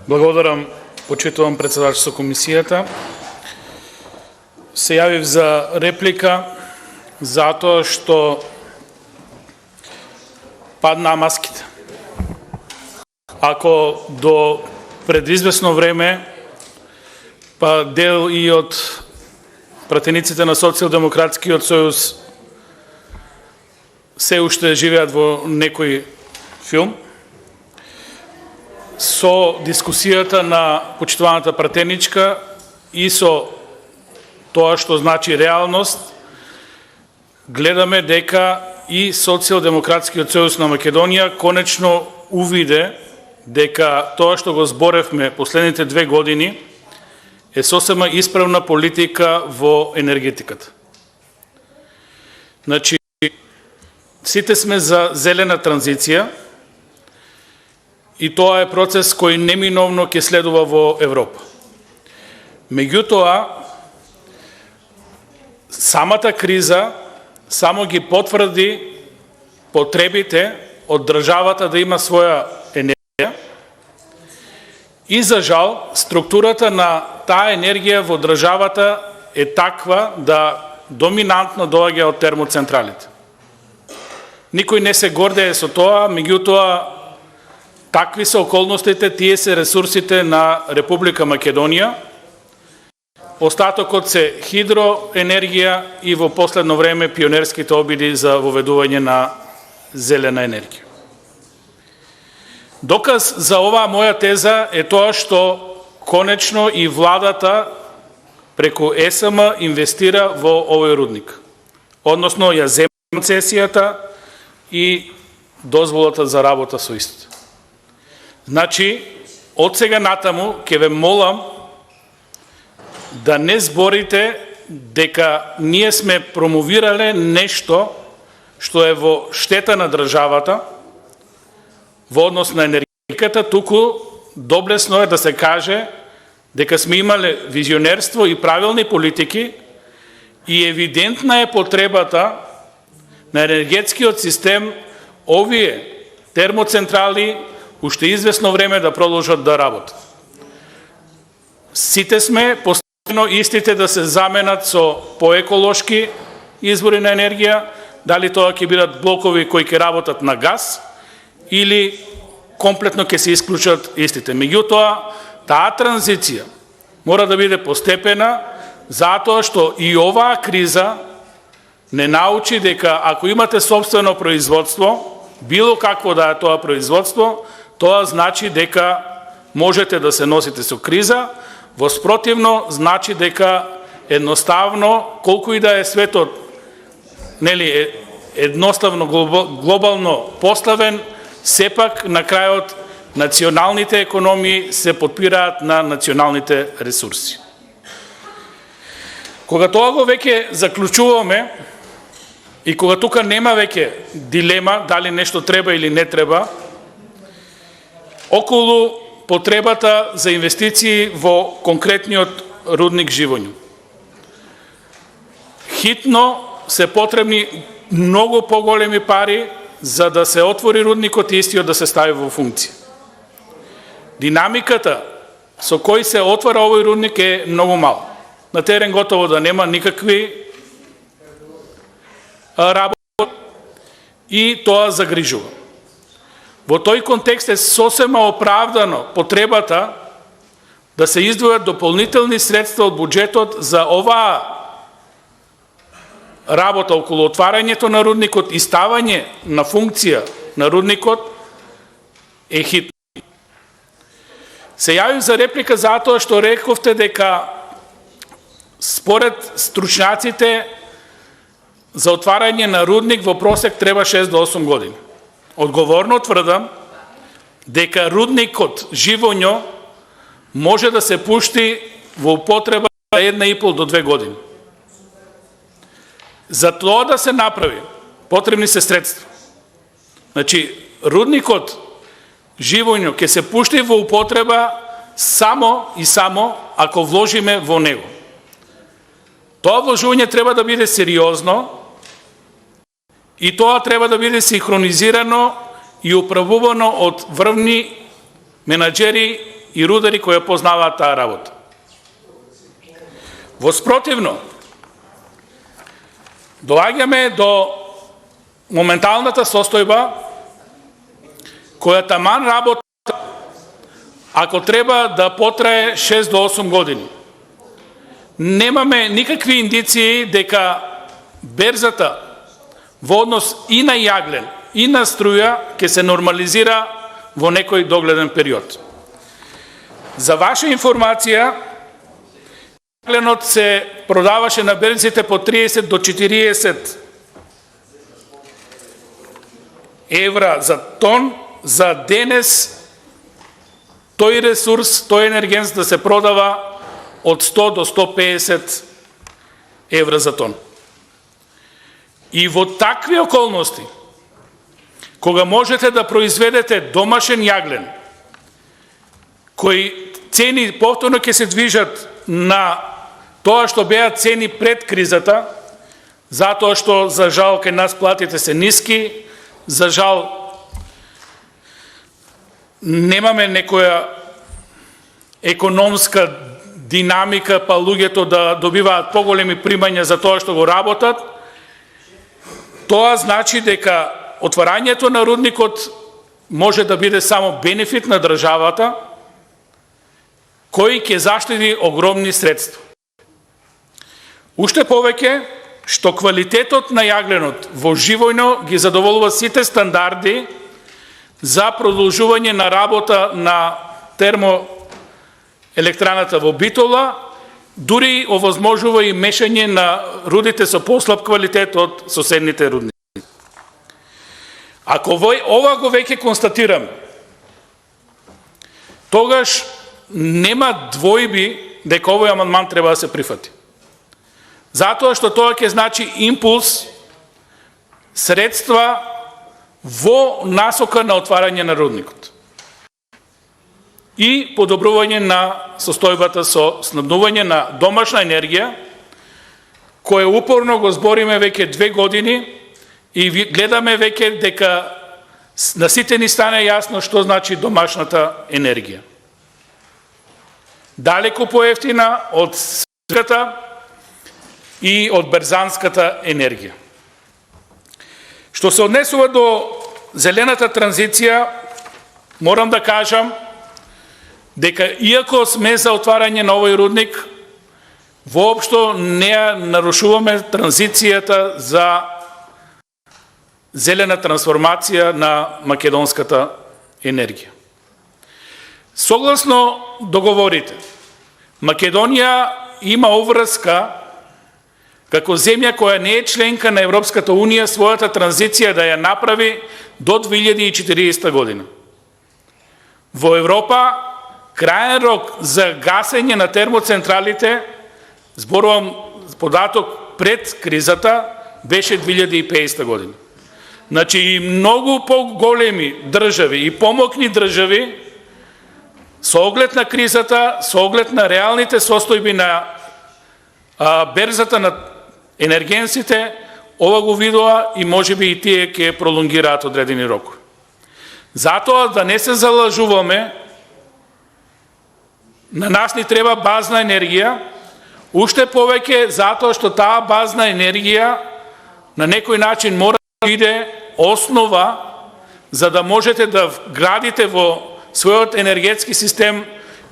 Благодарам, почитувам председател со комисијата. Се јавив за реплика затоа што паднаа маските. Ако до предизвестно време па дел и од пратениците на Социјалдемократскиот сојуз се уште живеат во некој филм, со дискусијата на почитуваната пратеничка и со тоа што значи реалност, гледаме дека и Социјалдемократскиот сојуз на Македонија конечно увиде дека тоа што го зборевме последните 2 години е сосема исправна политика во енергетиката. Значи, сите сме за зелена транзиција и тоа е процес кој неминовно ќе следува во Европа. Меѓутоа, самата криза само ги потврди потребите од државата да има своја енергија и за жал структурата на таа енергија во државата е таква да доминантно доаѓа од термоцентралите. Никој не се гордее со тоа, меѓутоа такви се околностите, тие се ресурсите на Република Македонија. Остатокот се хидроенергија и во последно време пионерските обиди за воведување на зелена енергија. Доказ за оваа моја теза е тоа што конечно и владата преку ЕСМ инвестира во овој рудник. Односно ја зема концесијата и дозволата за работа со истото. Значи, од сега натаму ќе ве молам да не зборите дека ние сме промовирале нешто што е во штета на државата во однос на енергетиката, туку доблесно е да се каже дека сме имале визионерство и правилни политики и евидентна е потребата на енергетскиот систем овие термоцентрали уште известно време да продолжат да работат. Сите сме постојано истите да се заменат со поеколошки извори на енергија, дали тоа ќе бидат блокови кои ќе работат на газ или комплетно ќе се исклучат истите. Меѓутоа, таа транзиција мора да биде постепена, затоа што и оваа криза не научи дека ако имате собствено производство, било какво да е тоа производство, тоа значи дека можете да се носите со криза, воспротивно значи дека едноставно, колку и да е светот едноставно глобално поставен, сепак на крајот националните економии се подпираат на националните ресурси. Кога тоа го веќе заклучуваме и кога тука нема веќе дилема дали нешто треба или не треба, околу потребата за инвестиции во конкретниот рудник Живоњу. Хитно се потребни многу поголеми пари за да се отвори рудникот и истиот да се стави во функција. Динамиката со кој се отвара овој рудник е многу мал. На терен готово да нема никакви работи и тоа загрижува. Во тој контекст е сосема оправдано потребата да се издвојат дополнителни средства од буџетот за оваа работа околу отварањето на рудникот и ставање на функција на рудникот е хитно. Се јавив за реплика затоа што рековте дека според стручњаците за отварање на рудник во просек треба 6 до 8 години. Одговорно тврдам дека рудникот Живоњо може да се пушти во употреба за 1,5 до 2 години. За тоа да се направи, потребни се средства. Значи, рудникот Живоњо ќе се пушти во употреба само и само ако вложиме во него. Тоа вложување треба да биде сериозно и тоа треба да биде синхронизирано и управувано од врвни менаџери и рудари кои познаваат таа работа. Воспротивно, доаѓаме до моменталната состојба која таман работа ако треба да потрае 6 до 8 години. Немаме никакви индиции дека берзата во однос и на јаглен и на струја ќе се нормализира во некој догледен период. За ваша информација, јагленот се продаваше на берзите по 30 до 40 евра за тон, за денес тој ресурс, тој енергенс да се продава од 100 до 150 евра за тон. И во такви околности, кога можете да произведете домашен јаглен, кои цени повторно ќе се движат на тоа што беа цени пред кризата, затоа што, за жал, кај нас платите се ниски, за жал, немаме некоја економска динамика, па луѓето да добиваат поголеми примања за тоа што го работат, тоа значи дека отварањето на рудникот може да биде само бенефит на државата, кој ќе заштеди огромни средства. Уште повеќе, што квалитетот на јагленот во Живојно ги задоволува сите стандарди за продолжување на работа на термоелектраната во Битола, дури овозможува и мешање на рудите со послаб квалитет од соседните рудници. Ако ова го веќе констатираме, тогаш нема двојби дека овој амандман треба да се прифати. Затоа што тоа ќе значи импулс, средства во насока на отварање на рудникот и подобрување на состојбата со снабдување на домашна енергија, која упорно го збориме веќе 2 години и гледаме веќе дека на сите ни стане јасно што значи домашната енергија. Далеку поевтина од светската и од берзанската енергија. Што се однесува до зелената транзиција, морам да кажам дека иако сме за отварање на овој рудник, воопшто не ја нарушуваме транзицијата за зелена трансформација на македонската енергија. Согласно договорите, Македонија има обврска како земја која не е членка на Европската Унија својата транзиција да ја направи до 2040 година. Во Европа крајен рок за гасење на термоцентралите, зборувам податок пред кризата, беше 2050 година. Значи и многу поголеми држави и помокни држави со оглед на кризата, со оглед на реалните состојби на берзата на енергенсите, ова го видува и можеби и тие ќе пролонгираат одредени рокови. Затоа да не се залажуваме, на нас ни треба базна енергија, уште повеќе затоа што таа базна енергија на некој начин мора да биде основа за да можете да градите во својот енергетски систем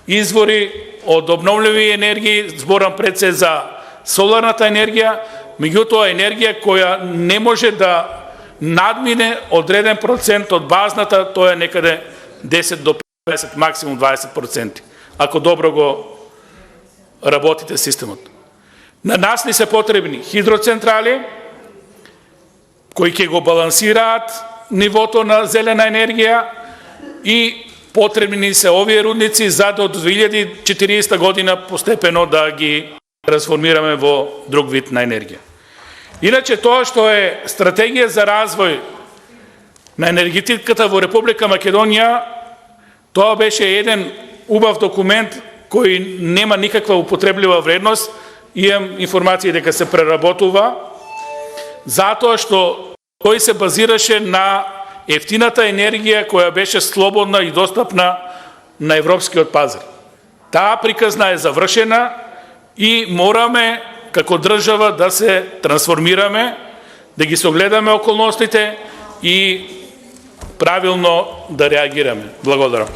извори од обновливи енергии, зборам пред се за соларната енергија, меѓутоа енергија која не може да надмине одреден процент од базната, тоа е некаде 10 до 50, максимум 20%, ако добро го работите системот. На нас ни се потребни хидроцентрали, кои ќе го балансираат нивото на зелена енергија и потребни се овие рудници за до 2040 година постепено да ги трансформираме во друг вид на енергија. Иначе тоа што е стратегија за развој на енергетиката во Република Македонија, тоа беше еден убав документ кој нема никаква употреблива вредност, имам информација дека се преработува, затоа што тој се базираше на ефтината енергија која беше слободна и достапна на европскиот пазар. Таа приказна е завршена и мораме како држава да се трансформираме, да ги согледаме околностите и правилно да реагираме. Благодарам.